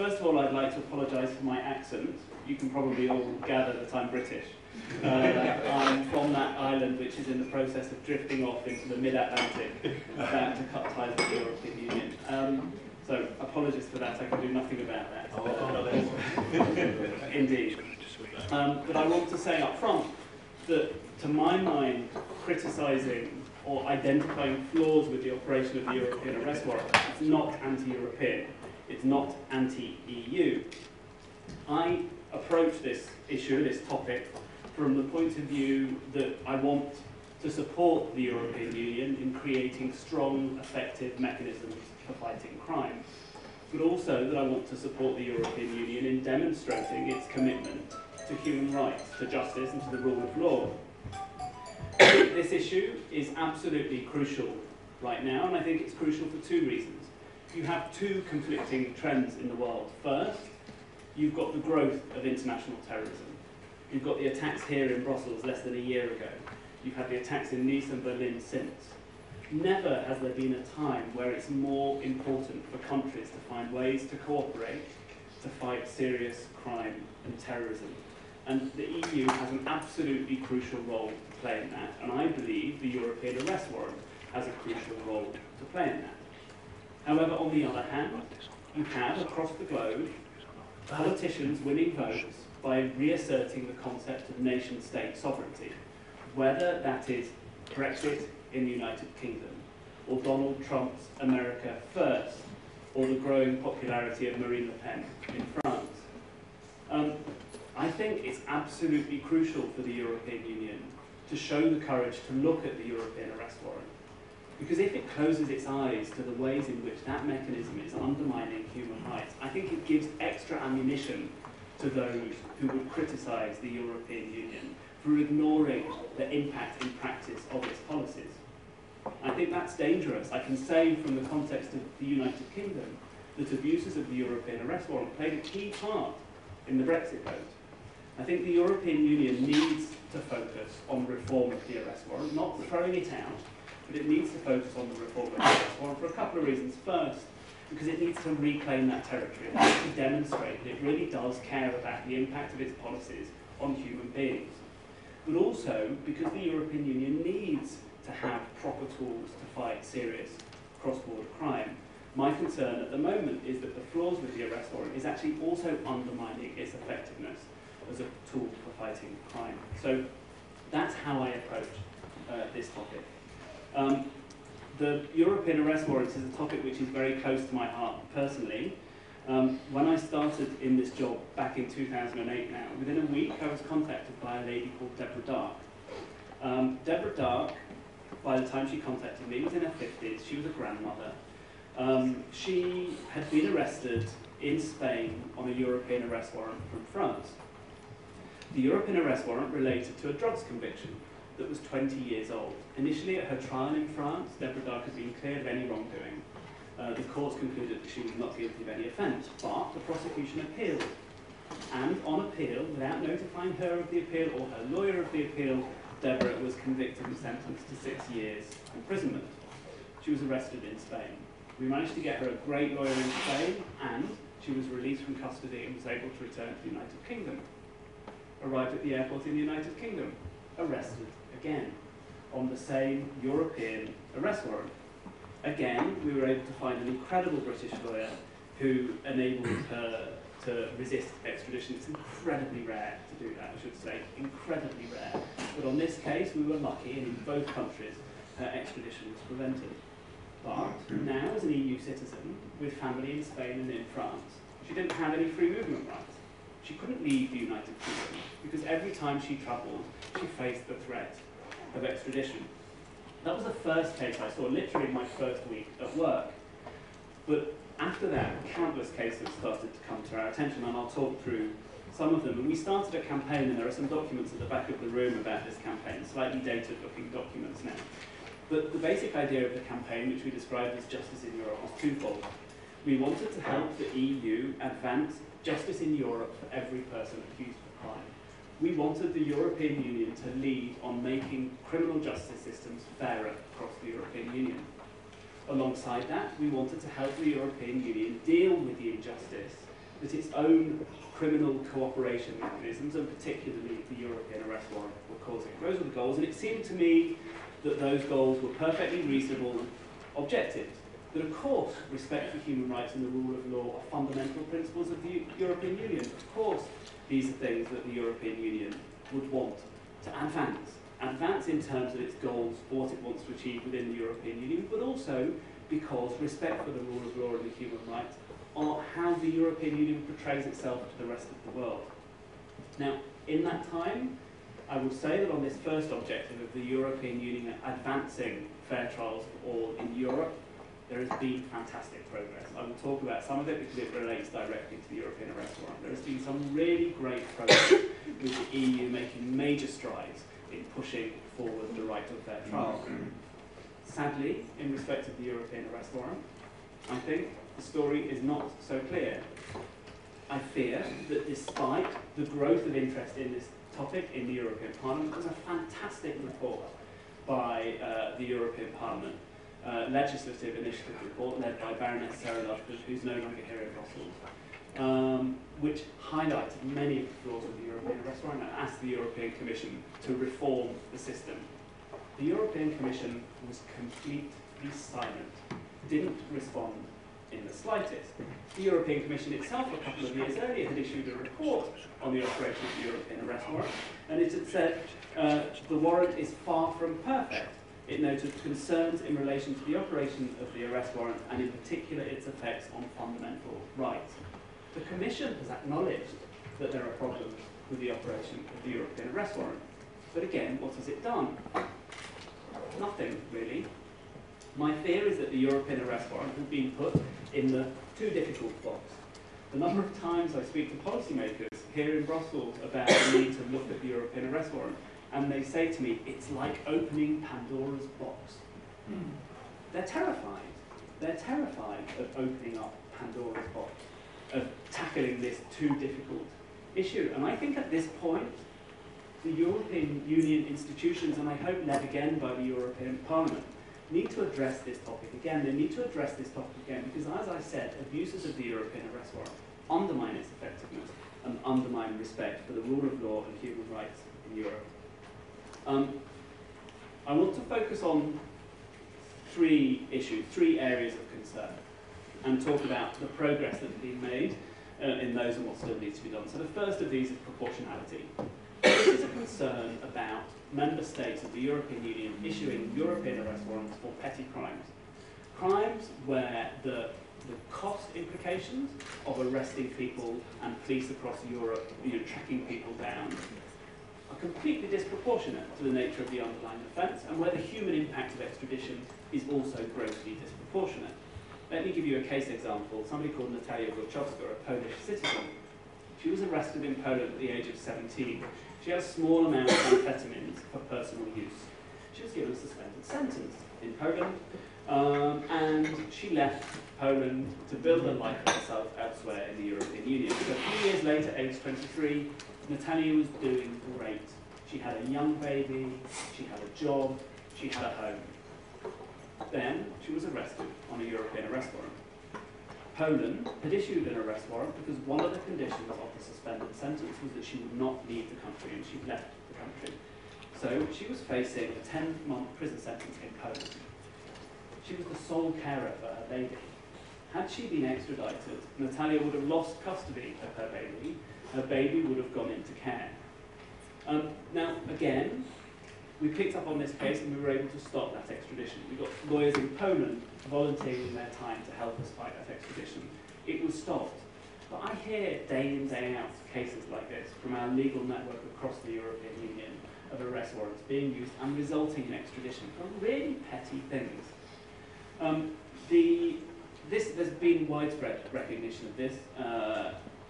First of all, I'd like to apologise for my accent. You can probably all gather that I'm British. I'm from that island which is in the process of drifting off into the mid-Atlantic about to cut ties with the European Union. So apologies for that, I can do nothing about that. Indeed. But I want to say up front that, to my mind, criticising or identifying flaws with the operation of the European Arrest Warrant is not anti-European, it's not anti-EU. I approach this issue, this topic, from the point of view that I want to support the European Union in creating strong, effective mechanisms for fighting crime, but also that I want to support the European Union in demonstrating its commitment to human rights, to justice and to the rule of law. This issue is absolutely crucial right now, and I think it's crucial for two reasons. You have two conflicting trends in the world. First, you've got the growth of international terrorism. You've got the attacks here in Brussels less than a year ago. You've had the attacks in Nice and Berlin since. Never has there been a time where it's more important for countries to find ways to cooperate to fight serious crime and terrorism. And the EU has an absolutely crucial role to play in that, and I believe the European Arrest Warrant has a crucial role to play in that. However, on the other hand, you have, across the globe, politicians winning votes by reasserting the concept of nation-state sovereignty, whether that is Brexit in the United Kingdom, or Donald Trump's America First, or the growing popularity of Marine Le Pen in France. I think it's absolutely crucial for the European Union to show the courage to look at the European Arrest Warrant, because if it closes its eyes to the ways in which that mechanism is undermining human rights, I think it gives extra ammunition to those who would criticise the European Union for ignoring the impact in practice of its policies. I think that's dangerous. I can say from the context of the United Kingdom that abuses of the European Arrest Warrant played a key part in the Brexit vote. I think the European Union needs to focus on reform of the Arrest Warrant, not throwing it out, but it needs to focus on the reform of the Arrest Warrant for a couple of reasons. First, because it needs to reclaim that territory. It needs to demonstrate that it really does care about the impact of its policies on human beings. But also because the European Union needs to have proper tools to fight serious cross-border crime. My concern at the moment is that the flaws with the arrest warrant is actually also undermining its effectiveness as a tool for fighting crime. So that's how I approach this topic. The European arrest warrants is a topic which is very close to my heart personally. When I started in this job back in 2008 now, within a week I was contacted by a lady called Deborah Dark. Deborah Dark, by the time she contacted me, was in her 50s. She was a grandmother. She had been arrested in Spain on a European arrest warrant from France. The European arrest warrant related to a drugs conviction that was 20 years old. Initially at her trial in France, Deborah Dark had been cleared of any wrongdoing. The courts concluded that she was not guilty of any offence, but the prosecution appealed. And on appeal, without notifying her of the appeal or her lawyer of the appeal, Deborah was convicted and sentenced to 6 years imprisonment. She was arrested in Spain. We managed to get her a great lawyer in Spain, and she was released from custody and was able to return to the United Kingdom. Arrived at the airport in the United Kingdom, arrested again on the same European arrest warrant. Again, we were able to find an incredible British lawyer who enabled her to resist extradition. It's incredibly rare to do that, I should say, incredibly rare. But on this case, we were lucky, and in both countries, her extradition was prevented. But now, as an EU citizen, with family in Spain and in France, she didn't have any free movement rights. She couldn't leave the United Kingdom, because every time she travelled, she faced the threat of extradition. That was the first case I saw, literally in my first week at work. But after that, countless cases started to come to our attention, and I'll talk through some of them. And we started a campaign, and there are some documents at the back of the room about this campaign, slightly dated-looking documents now. But the basic idea of the campaign, which we described as Justice in Europe, was twofold. We wanted to help the EU advance justice in Europe for every person accused of crime. We wanted the European Union to lead on making criminal justice systems fairer across the European Union. Alongside that, we wanted to help the European Union deal with the injustice that its own criminal cooperation mechanisms, and particularly the European Arrest Warrant, were causing. Those were the goals, and it seemed to me that those goals were perfectly reasonable objectives. That, of course, respect for human rights and the rule of law are fundamental principles of the European Union. Of course, these are things that the European Union would want to advance. Advance in terms of its goals, what it wants to achieve within the European Union, but also because respect for the rule of law and the human rights are how the European Union portrays itself to the rest of the world. Now, in that time, I will say that on this first objective of the European Union advancing fair trials for all in Europe, there has been fantastic progress. I will talk about some of it because it relates directly to the European Arrest Warrant. There has been some really great progress with the EU making major strides in pushing forward the right to a fair trial. Sadly, in respect of the European Arrest Warrant, I think the story is not so clear. I fear that despite the growth of interest in this topic in the European Parliament, there's a fantastic report by the European Parliament, legislative initiative report led by Baroness Sarah Ludford, who's no longer here in Brussels, which highlighted many of the flaws of the European Arrest Warrant and asked the European Commission to reform the system. The European Commission was completely silent, didn't respond in the slightest. The European Commission itself, a couple of years earlier, had issued a report on the operation of the European Arrest Warrant, and it had said the warrant is far from perfect. It noted concerns in relation to the operation of the arrest warrant and in particular its effects on fundamental rights. The Commission has acknowledged that there are problems with the operation of the European Arrest Warrant. But again, what has it done? Nothing, really. My fear is that the European Arrest Warrant has been put in the too difficult box. The number of times I speak to policymakers here in Brussels about the need to look at the European Arrest Warrant, and they say to me, it's like opening Pandora's box. They're terrified. They're terrified of opening up Pandora's box, of tackling this too difficult issue. And I think at this point, the European Union institutions, and I hope led again by the European Parliament, need to address this topic again. They need to address this topic again because, as I said, abuses of the European Arrest Warrant undermine its effectiveness and undermine respect for the rule of law and human rights in Europe. I want to focus on three issues, three areas of concern, and talk about the progress that has been made in those and what still needs to be done. So the first of these is proportionality. This is a concern about member states of the European Union issuing European arrest warrants for petty crimes. Crimes where the cost implications of arresting people and police across Europe, tracking people down, are completely disproportionate to the nature of the underlying offence, and where the human impact of extradition is also grossly disproportionate. Let me give you a case example. Somebody called Natalia Górczewska, a Polish citizen. She was arrested in Poland at the age of 17. She had a small amount of amphetamines for personal use. She was given a suspended sentence in Poland, and she left Poland to build a life for herself elsewhere in the European Union. So a few years later, age 23, Natalia was doing great. She had a young baby, she had a job, she had a home. Then she was arrested on a European arrest warrant. Poland had issued an arrest warrant because one of the conditions of the suspended sentence was that she would not leave the country, and she left the country. So she was facing a 10-month prison sentence in Poland. She was the sole carer for her baby. Had she been extradited, Natalia would have lost custody of her baby. Her baby would have gone into care. Now, again, we picked up on this case and we were able to stop that extradition. We got lawyers in Poland volunteering their time to help us fight that extradition. It was stopped. But I hear day in, day out cases like this from our legal network across the European Union of arrest warrants being used and resulting in extradition for really petty things. There's been widespread recognition of this,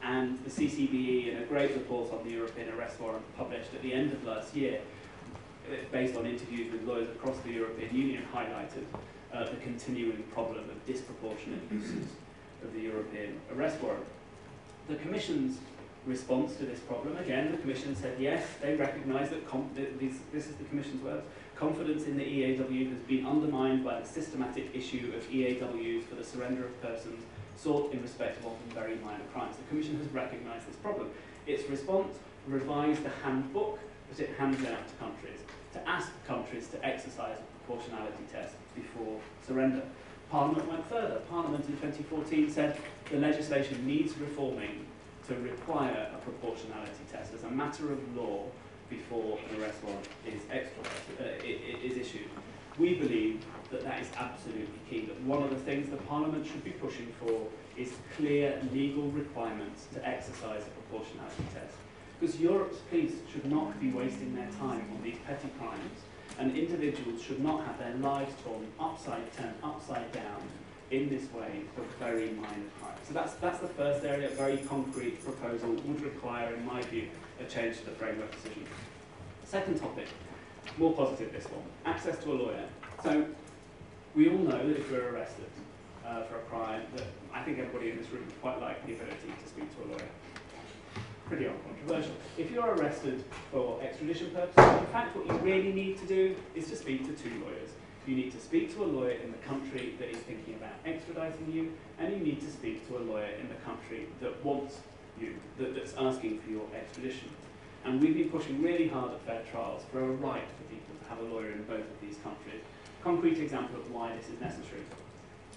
and the CCBE, in a great report on the European arrest warrant published at the end of last year, based on interviews with lawyers across the European Union, highlighted the continuing problem of disproportionate uses of the European arrest warrant. The Commission's response to this problem, again, the Commission said yes, they recognise that, this is the Commission's words, confidence in the EAW has been undermined by the systematic issue of EAWs for the surrender of persons sought in respect of often very minor crimes. The Commission has recognised this problem. Its response revised the handbook that it hands out to countries to ask countries to exercise a proportionality test before surrender. Parliament went further. Parliament in 2014 said the legislation needs reforming to require a proportionality test as a matter of law before an arrest warrant is issued. We believe that that is absolutely key, that one of the things the Parliament should be pushing for is clear legal requirements to exercise a proportionality test. Because Europe's police should not be wasting their time on these petty crimes, and individuals should not have their lives turned upside down in this way for very minor crimes. So that's the first area. A very concrete proposal would require, in my view, a change to the framework decision. Second topic, more positive this one, access to a lawyer. So we all know that if we're arrested for a crime, that I think everybody in this room would quite like the ability to speak to a lawyer. Pretty uncontroversial. If you're arrested for extradition purposes, in fact what you really need to do is to speak to two lawyers. You need to speak to a lawyer in the country that is thinking about extraditing you, and you need to speak to a lawyer in the country that wants you, that's asking for your extradition. And we've been pushing really hard at fair trials for a right for people to have a lawyer in both of these countries. Concrete example of why this is necessary.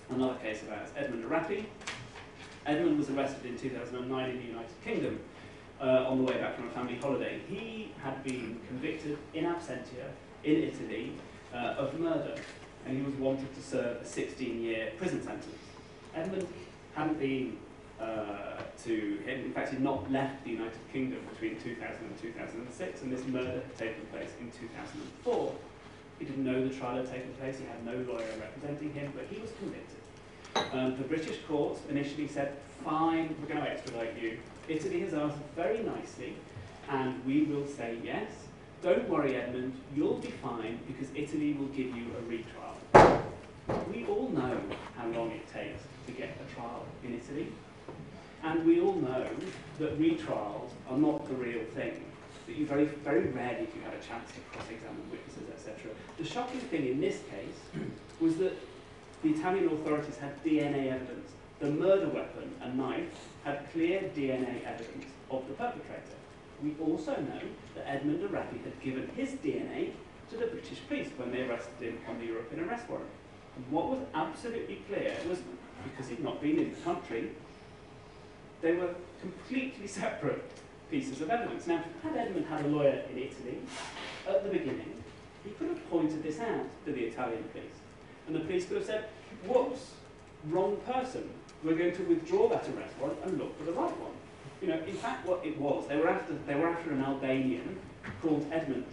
Another case of ours, Edmund Arapi. Edmund was arrested in 2009 in the United Kingdom on the way back from a family holiday. He had been convicted in absentia in Italy of murder, and he was wanted to serve a 16-year prison sentence. Edmund hadn't been in fact he'd not left the United Kingdom between 2000 and 2006, and this murder had taken place in 2004. He didn't know the trial had taken place, he had no lawyer representing him, but he was convicted. The British courts initially said, fine, we're going to extradite you. Italy has asked very nicely, and we will say yes. Don't worry, Edmund, you'll be fine because Italy will give you a retrial. We all know how long it takes to get a trial in Italy, and we all know that retrials are not the real thing. That you very rarely do you have a chance to cross-examine witnesses, etc. The shocking thing in this case was that the Italian authorities had DNA evidence. The murder weapon, a knife, had clear DNA evidence of the perpetrator. We also know that Edmund Arapi had given his DNA to the British police when they arrested him on the European Arrest Warrant. And what was absolutely clear was, because he'd not been in the country, they were completely separate pieces of evidence. Now, had Edmund had a lawyer in Italy, at the beginning, he could have pointed this out to the Italian police. And the police could have said, whoops, wrong person. We're going to withdraw that arrest warrant and look for the right one. You know, in fact, what it was, they were after an Albanian called Edmund,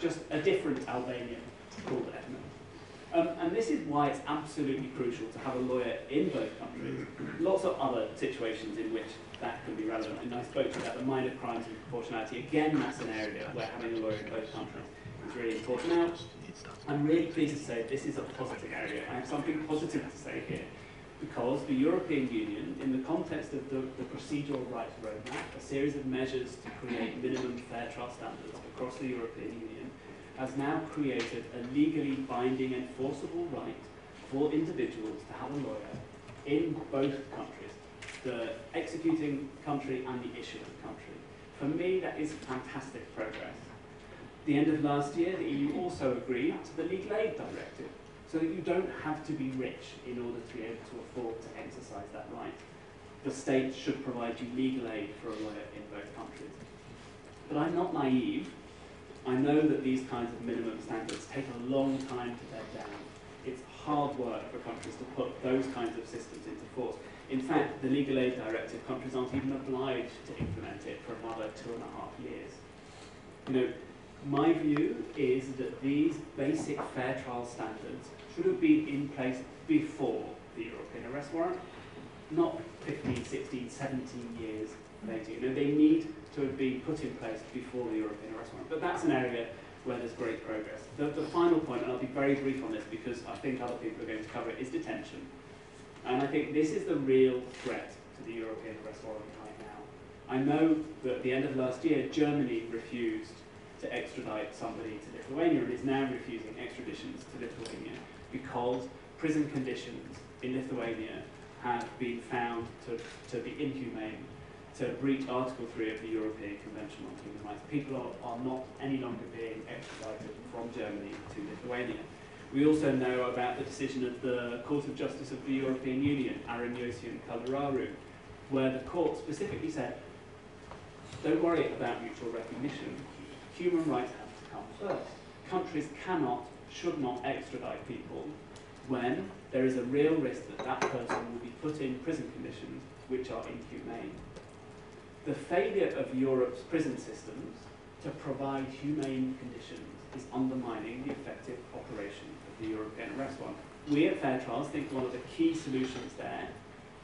just a different Albanian called Edmund. And this is why it's absolutely crucial to have a lawyer in both countries. Lots of other situations in which that can be relevant. And I spoke about the minor crimes and proportionality. Again, that's an area where having a lawyer in both countries is really important. Now, I'm really pleased to say this is a positive area. I have something positive to say here, because the European Union, in the context of the procedural rights roadmap, a series of measures to create minimum fair trial standards across the European Union, has now created a legally binding enforceable right for individuals to have a lawyer in both countries, the executing country and the issuing country. For me, that is fantastic progress. At the end of last year, the EU also agreed to the Legal Aid Directive, so that you don't have to be rich in order to be able to afford to exercise that right. The state should provide you legal aid for a lawyer in both countries. But I'm not naive. I know that these kinds of minimum standards take a long time to bed down. It's hard work for countries to put those kinds of systems into force. In fact, the Legal Aid Directive, countries aren't even obliged to implement it for another 2.5 years. You know, my view is that these basic fair trial standards should have been in place before the European Arrest Warrant, not 15, 16, 17 years later. You know, they need to have been put in place before the European Arrest Warrant. But that's an area where there's great progress. The final point, and I'll be very brief on this because I think other people are going to cover it, is detention. And I think this is the real threat to the European Arrest Warrant right now. I know that at the end of last year, Germany refused to extradite somebody to Lithuania and is now refusing extraditions to Lithuania because prison conditions in Lithuania have been found to be inhumane, to breach Article 3 of the European Convention on Human Rights. People are not any longer being extradited from Germany to Lithuania. We also know about the decision of the Court of Justice of the European Union, Aranyosi and Calderaru, where the court specifically said, don't worry about mutual recognition, human rights have to come first. Countries cannot, should not extradite people when there is a real risk that that person will be put in prison conditions which are inhumane. The failure of Europe's prison systems to provide humane conditions is undermining the effective operation of the European Arrest Warrant. We at Fair Trials think one of the key solutions there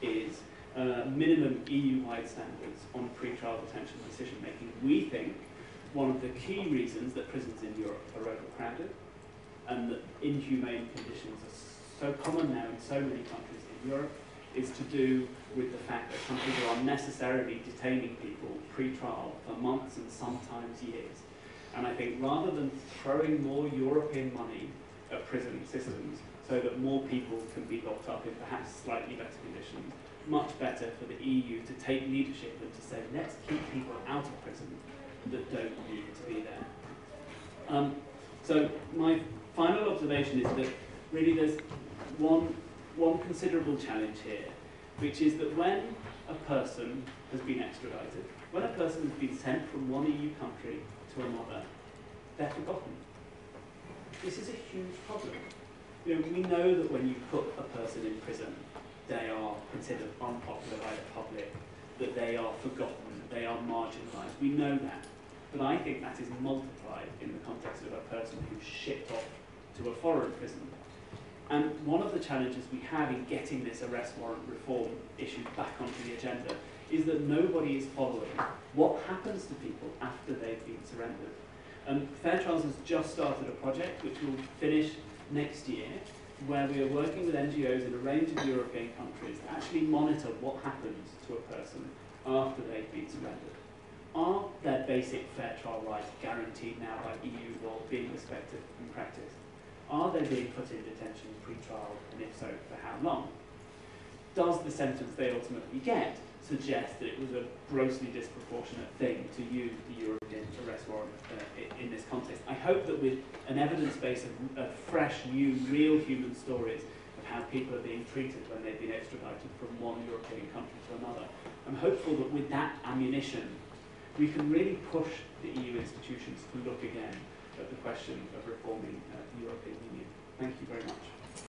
is minimum EU-wide standards on pre-trial detention decision-making. We think one of the key reasons that prisons in Europe are overcrowded and that inhumane conditions are so common now in so many countries in Europe is to do with the fact that countries are unnecessarily detaining people pre-trial for months and sometimes years. And I think rather than throwing more European money at prison systems so that more people can be locked up in perhaps slightly better conditions, much better for the EU to take leadership and to say, let's keep people out of prison that don't need to be there. So my final observation is that really there's one considerable challenge here, which is that when a person has been extradited, when a person has been sent from one EU country to another, they're forgotten. This is a huge problem. You know, we know that when you put a person in prison, they are considered unpopular by the public, that they are forgotten, that they are marginalised. We know that. But I think that is multiplied in the context of a person who's shipped off to a foreign prison. And one of the challenges we have in getting this arrest warrant reform issue back onto the agenda is that nobody is following what happens to people after they've been surrendered. Fair Trials has just started a project which will finish next year, where we are working with NGOs in a range of European countries to actually monitor what happens to a person after they've been surrendered. Are their basic fair trial rights guaranteed now by EU law being respected in practice? Are they being put in detention pre-trial, and if so, for how long? Does the sentence they ultimately get suggest that it was a grossly disproportionate thing to use the European arrest warrant in this context? I hope that with an evidence base of fresh, new, real human stories of how people are being treated when they've been extradited from one European country to another, I'm hopeful that with that ammunition, we can really push the EU institutions to look again at the question of reforming the European Union. Thank you very much.